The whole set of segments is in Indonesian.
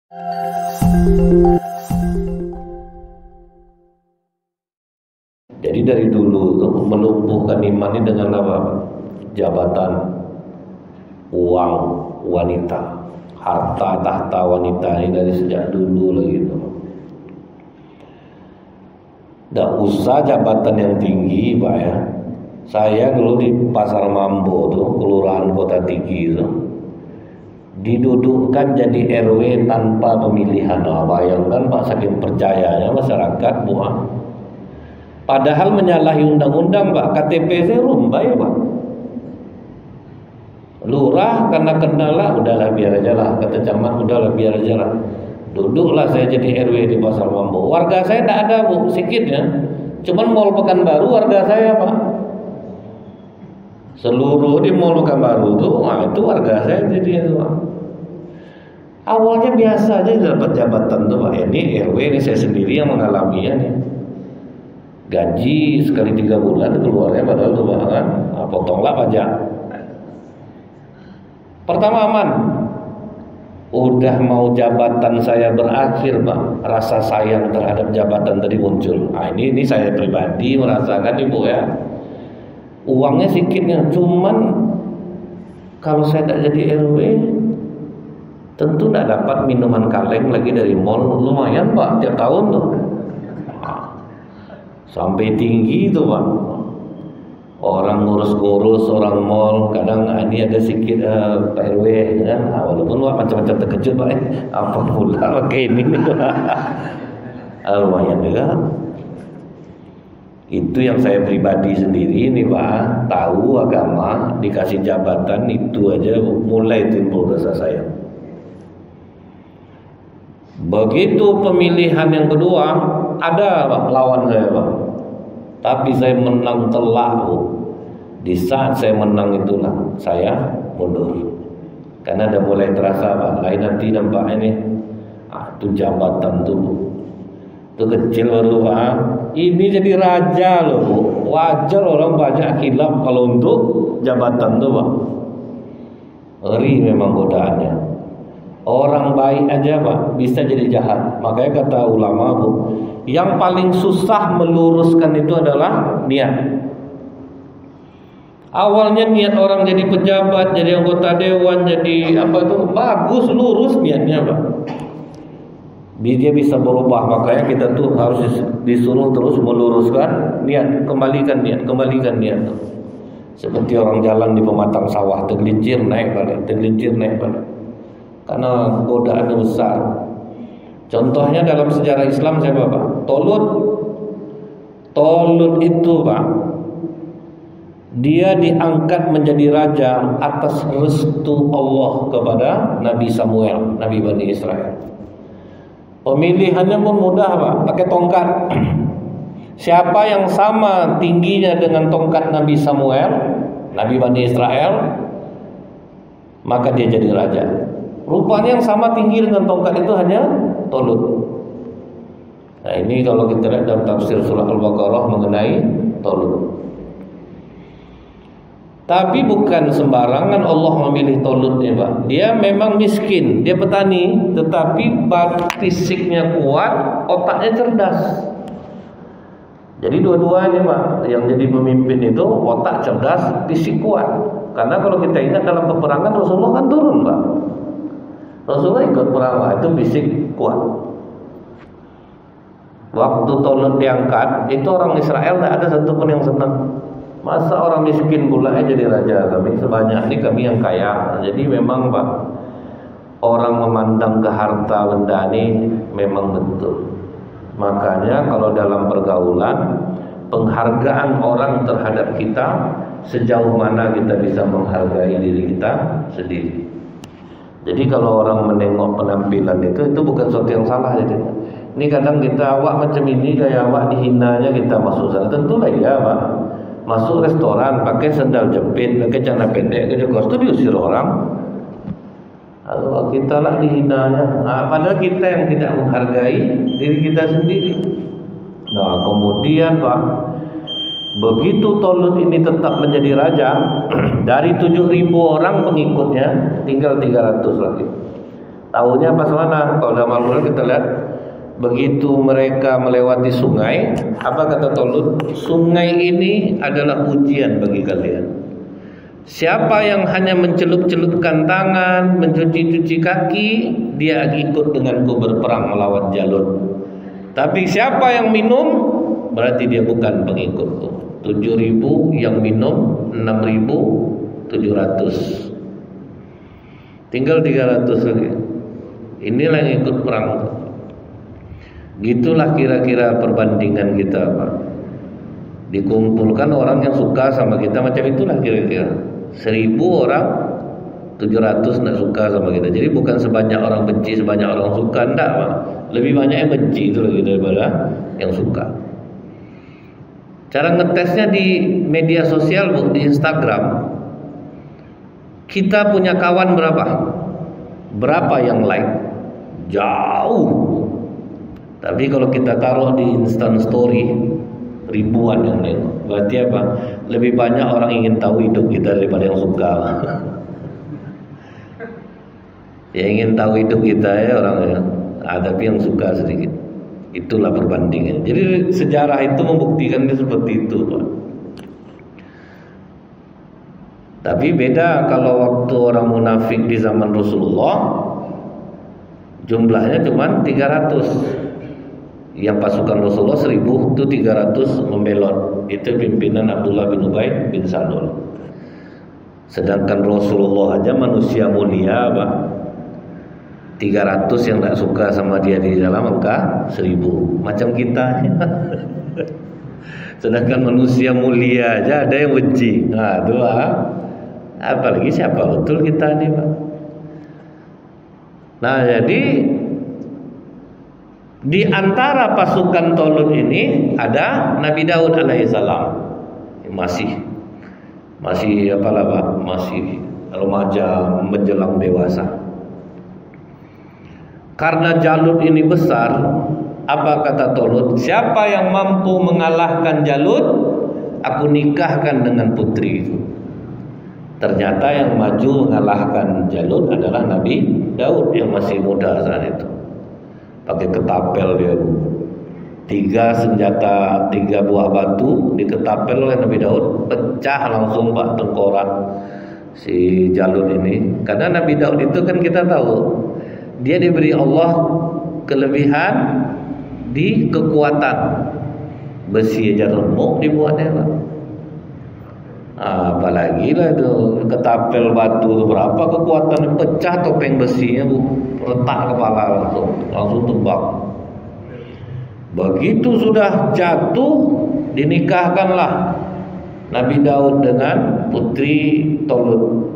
Jadi dari dulu tuh melumpuhkan iman ini dengan apa? Jabatan, uang, wanita, harta tahta wanita ini dari sejak dulu lagi tuh. Tidak usah jabatan yang tinggi, Pak ya. Saya dulu di Pasar Mambo tuh, Kelurahan Kota Tinggi tuh, didudukkan jadi RW tanpa pemilihan. Nah, bayangkan Pak, saking percayanya masyarakat, Bu. Padahal menyalahi undang-undang, Pak. KTP saya rumbai, Pak. Lurah karena kendala, udahlah biar aja lah. Kata camat, udahlah biar aja lah. Duduklah saya jadi RW di Pasar Mambo. Warga saya tidak ada, Bu, sedikitnya. Cuman Mall Pekanbaru warga saya, Pak. Seluruh di Mall Pekanbaru tuh, nah itu warga saya jadi itu, Pak. Awalnya biasa aja dapat jabatan tuh, Pak. Ini RW, ini saya sendiri yang mengalaminya nih. Gaji sekali 3 bulan keluarnya padahal tuh, Pak, kan? Nah, potonglah pajak. Pertama aman. Udah mau jabatan saya berakhir, Pak, rasa sayang terhadap jabatan tadi muncul. Nah, ini saya pribadi merasakan, Ibu ya. Uangnya sedikitnya, cuman kalau saya tidak jadi RW, tentu tidak dapat minuman kaleng lagi dari mall. Lumayan, Pak, tiap tahun tuh. Sampai tinggi tuh, Pak. Orang ngurus-ngurus orang mall, kadang ini ada sedikit Pak RW kan, walaupun Pak macam-macam terkejut, Pak, apa pula pakai ini nih. Lumayan juga. Itu yang saya pribadi sendiri nih, Pak, tahu agama, dikasih jabatan itu aja mulai timbul rasa sayang. Begitu pemilihan yang kedua, ada, Pak, lawan saya, Pak. Tapi saya menang telak, Bu. Di saat saya menang itulah saya mundur. Karena ada mulai terasa, Pak, lain nanti nampak ini. Itu jabatan tuh, Bu. Itu kecil baru, Pak. Ini jadi raja loh, Bu. Wajar orang banyak khilaf kalau untuk jabatan tuh, Pak. Ngeri memang godaannya. Orang baik aja, Pak, bisa jadi jahat. Makanya kata ulama, Bu, yang paling susah meluruskan itu adalah niat. Awalnya niat orang jadi pejabat, jadi anggota dewan, jadi apa itu bagus, lurus niatnya, Pak. Dia bisa berubah. Makanya kita tuh harus disuruh terus meluruskan niat, kembalikan niat. Seperti orang jalan di pematang sawah, tergelincir naik balik. Karena godaannya besar. Contohnya dalam sejarah Islam siapa, Pak? Tolut itu, Pak, dia diangkat menjadi raja atas restu Allah kepada Nabi Samuel, Nabi Bani Israel. Pemilihannya pun mudah, Pak, pakai tongkat. Siapa yang sama tingginya dengan tongkat Nabi Samuel, Nabi Bani Israel, maka dia jadi raja. Rupanya yang sama tinggi dengan tongkat itu hanya Tolut. Nah, ini kalau kita lihat dalam tafsir surah Al-Baqarah mengenai Tolut. Tapi bukan sembarangan Allah memilih Tolut nih, Pak. Dia memang miskin, dia petani, tetapi fisiknya kuat, otaknya cerdas. Jadi dua-duanya, Pak, yang jadi pemimpin itu otak cerdas, fisik kuat. Karena kalau kita ingat dalam peperangan Rasulullah kan turun, Pak. Rasulullah ikut perang, itu fisik kuat. Waktu Tolut diangkat, itu orang Israel tidak ada satupun yang senang. Masa orang miskin pula jadi raja kami, sebanyak ini kami yang kaya. Jadi memang, Pak, orang memandang ke harta benda ini memang betul. Makanya kalau dalam pergaulan, penghargaan orang terhadap kita, sejauh mana kita bisa menghargai diri kita sendiri. Jadi kalau orang menengok penampilan itu bukan sesuatu yang salah. Jadi ini kadang kita, awak macam ini, gaya awak dihinanya, kita masuk sana. Tentulah ya, Pak. Masuk restoran pakai sandal jepit, pakai celana pendek, ke Jogos itu diusir orang. Kalau kita lah dihinanya. Nah, padahal kita yang tidak menghargai diri kita sendiri. Nah, kemudian, Pak, begitu Tolut ini tetap menjadi raja, dari 7.000 orang pengikutnya tinggal 300 lagi. Tahunya pas mana? Kalau dalam Al-Quran kita lihat, begitu mereka melewati sungai, apa kata Talut? Sungai ini adalah ujian bagi kalian. Siapa yang hanya mencelup-celupkan tangan, mencuci-cuci kaki, dia ikut denganku berperang melawan Jalut. Tapi siapa yang minum, berarti dia bukan pengikutku. 7.000 yang minum, 6.700. Tinggal 300 lagi. Inilah yang ikut perang. Gitulah kira-kira perbandingan kita, Pak. Dikumpulkan orang yang suka sama kita, macam itulah kira-kira. 1.000 orang, 700 tidak suka sama kita. Jadi bukan sebanyak orang benci, sebanyak orang suka, enggak, Pak. Lebih banyak yang benci itu lagi daripada yang suka. Cara ngetesnya di media sosial, Bu, di Instagram. Kita punya kawan berapa? Berapa yang like? Jauh. Tapi kalau kita taruh di Instant Story, ribuan yang nengok. Berarti apa? Lebih banyak orang ingin tahu hidup kita daripada yang suka. Yang ingin tahu hidup kita ya orangnya. Tapi yang suka sedikit. Itulah perbandingan. Jadi sejarah itu membuktikan seperti itu, Pak. Tapi beda kalau waktu orang munafik di zaman Rasulullah, jumlahnya cuma 300. Yang pasukan Rasulullah 1.000 itu 300 membelot. Itu pimpinan Abdullah bin Ubay bin Salul. Sedangkan Rasulullah aja manusia mulia, Pak. 300 yang tak suka sama dia di dalam Mekah, 1.000. Macam kita. Sedangkan manusia mulia aja ada yang benci. Nah, dua. Apalagi siapa betul kita nih, Pak. Nah, jadi di antara pasukan Talut ini ada Nabi Daud alaihissalam. Masih apalah, Pak? Masih remaja menjelang dewasa. Karena Jalut ini besar, apa kata Talut? Siapa yang mampu mengalahkan Jalut, aku nikahkan dengan putriku. Ternyata yang maju mengalahkan Jalut adalah Nabi Daud yang masih muda saat itu. Pakai ketapel dia. 3 senjata, 3 buah batu diketapel oleh Nabi Daud, pecah langsung, Pak, tengkorak si Jalut ini. Karena Nabi Daud itu kan kita tahu, dia diberi Allah kelebihan di kekuatan. Besi aja remuk dibuatnya, Pak. Apalagi lah itu ketapel batu itu berapa kekuatan, pecah topeng besinya, Bu, retak kepala langsung tumbang. Begitu sudah jatuh, dinikahkanlah Nabi Daud dengan putri Talut.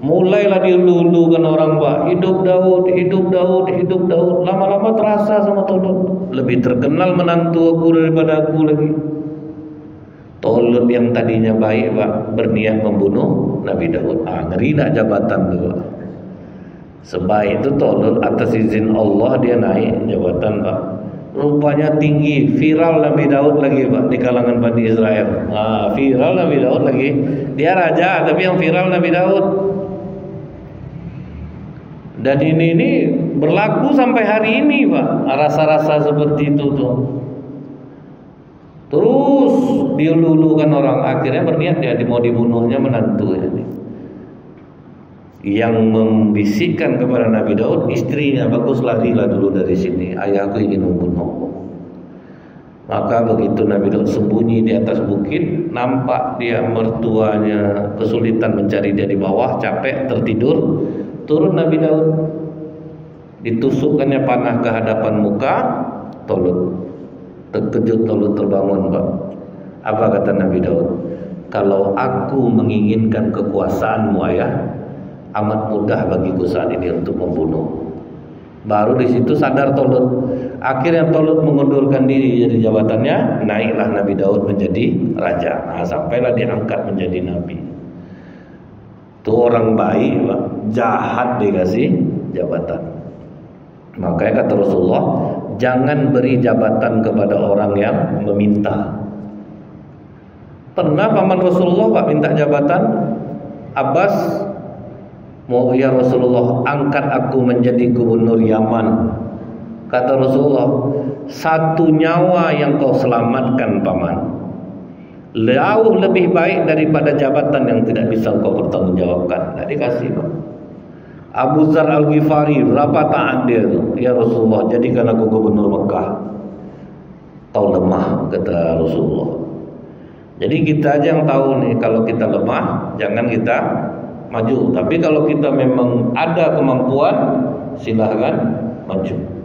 Mulailah dilulukan orang, Pak, hidup Daud, hidup Daud, hidup Daud. Lama-lama terasa sama Talut, lebih terkenal menantu aku daripada aku lagi. Talut yang tadinya baik, Pak, berniat membunuh Nabi Daud. Ngeri nak jabatan tu, Pak. Sebaik itu Talut, atas izin Allah dia naik jabatan, Pak. Rupanya tinggi, viral Nabi Daud lagi, Pak, di kalangan Bani Israel. Viral Nabi Daud lagi. Dia raja, tapi yang viral Nabi Daud. Dan ini berlaku sampai hari ini, Pak. Rasa-rasa seperti itu tuh. Terus dilulukan orang, akhirnya berniat dia mau dibunuhnya menantu ini. Yang membisikkan kepada Nabi Daud, istrinya, bagus larilah dulu dari sini, ayahku ingin membunuhmu. Maka begitu Nabi Daud sembunyi di atas bukit, nampak dia mertuanya kesulitan mencari dia di bawah, capek tertidur. Turun Nabi Daud, ditusukkannya panah ke hadapan muka Talut. Terkejut Talut, terbangun, Pak. Apa kata Nabi Daud? Kalau aku menginginkan kekuasaanmu, ayah, amat mudah bagiku saat ini untuk membunuh. Baru di situ sadar Talut. Akhirnya Talut mengundurkan diri dari jabatannya, naiklah Nabi Daud menjadi raja. Sampailah diangkat menjadi nabi. Itu orang baik, Pak, jahat dikasih jabatan. Makanya kata Rasulullah, jangan beri jabatan kepada orang yang meminta. Pernah paman Rasulullah, Pak, minta jabatan. Abbas Mau ya Rasulullah, angkat aku menjadi gubernur Yaman. Kata Rasulullah, satu nyawa yang kau selamatkan paman, jauh lebih baik daripada jabatan yang tidak bisa kau pertanggungjawabkan. Tidak dikasih, Pak. Abu Dzar Al-Ghifari, berapa taat dia tu? Ya Rasulullah, jadikan aku gubernur Mekah. Kau lemah, kata Rasulullah. Jadi kita aja yang tahu nih, kalau kita lemah, jangan kita maju. Tapi kalau kita memang ada kemampuan, silahkan maju.